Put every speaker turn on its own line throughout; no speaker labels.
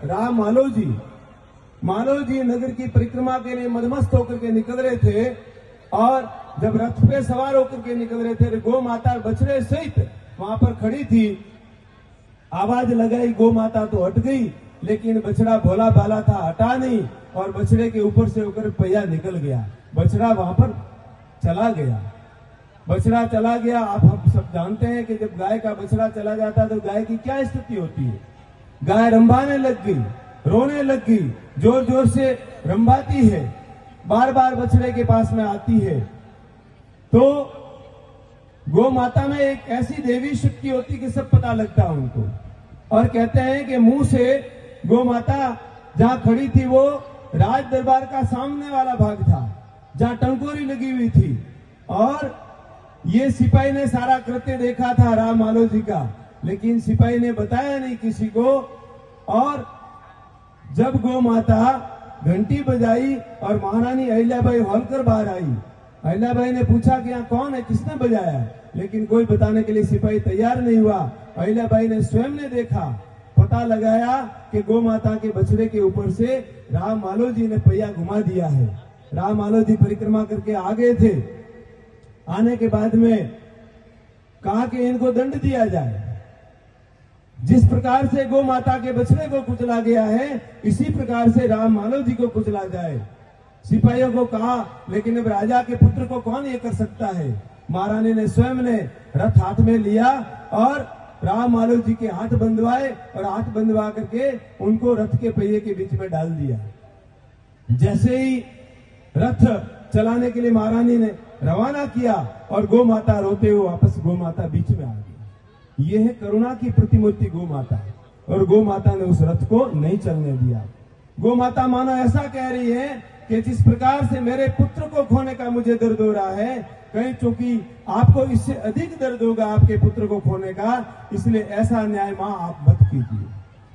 राम मालो जी नगर की परिक्रमा के लिए मदमस्त होकर के निकल रहे थे और जब रथ पे सवार होकर के निकल रहे थे, गौ माता बछड़े सहित वहां पर खड़ी थी। आवाज लगाई, गौ माता तो हट गई, लेकिन बछड़ा भोला भाला था, हटा नहीं और बछड़े के ऊपर से होकर पहिया निकल गया। बछड़ा वहां पर चला गया। बछड़ा चला गया। आप हम सब जानते हैं कि जब गाय का बछड़ा चला जाता है तो गाय की क्या स्थिति होती है। गाय रंभाने लग गई, रोने लग गई, जोर जोर से रंभाती है, बार बार बछड़े के पास में आती है। तो गौ माता में एक ऐसी देवी शक्ति होती कि सब पता लगता है उनको। और कहते हैं कि मुंह से गौ माता जहां खड़ी थी वो राज दरबार का सामने वाला भाग था, जहां टंकोरी लगी हुई थी। और ये सिपाही ने सारा कृत्य देखा था राम मालो जी का, लेकिन सिपाही ने बताया नहीं किसी को। और जब गौ माता घंटी बजाई और महारानी अहिल्याबाई होलकर बाहर आई, अहिल्याबाई ने पूछा कि यहाँ कौन है, किसने बजाया, लेकिन कोई बताने के लिए सिपाही तैयार नहीं हुआ। अहिल्याबाई ने स्वयं ने देखा, पता लगाया कि गौ माता के बछड़े के ऊपर से राम मालो जी ने पहिया घुमा दिया है। राम मालो जी परिक्रमा करके आ गए थे। आने के बाद में कहा कि इनको दंड दिया जाए। जिस प्रकार से गौ माता के बछड़े को कुचला गया है, इसी प्रकार से राम मालो जी को कुचला जाए। सिपाहियों को कहा, लेकिन अब राजा के पुत्र को कौन ये कर सकता है। महारानी ने स्वयं ने रथ हाथ में लिया और राम मालो जी के हाथ बंधवाए और हाथ बंधवा करके उनको रथ के पहिए के बीच में डाल दिया। जैसे ही रथ चलाने के लिए महारानी ने रवाना किया और गौ माता रोते हुए वापस गौ माता बीच में आ गई। यह है करुणा की प्रतिमूर्ति गौ माता। और गौ माता ने उस रथ को नहीं चलने दिया। गौ माता मानो ऐसा कह रही है कि जिस प्रकार से मेरे पुत्र को खोने का मुझे दर्द हो रहा है, कहीं चूंकि आपको इससे अधिक दर्द होगा आपके पुत्र को खोने का, इसलिए ऐसा न्याय मां आप मत कीजिए।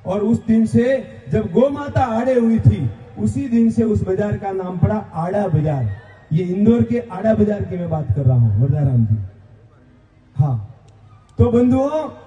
और उस दिन से जब गौ माता आड़े हुई थी, उसी दिन से उस बाजार का नाम पड़ा आड़ा बाजार। ये इंदौर के आड़ा बाजार की मैं बात कर रहा हूं, वरदाराम जी। हाँ, तो बंधुओं,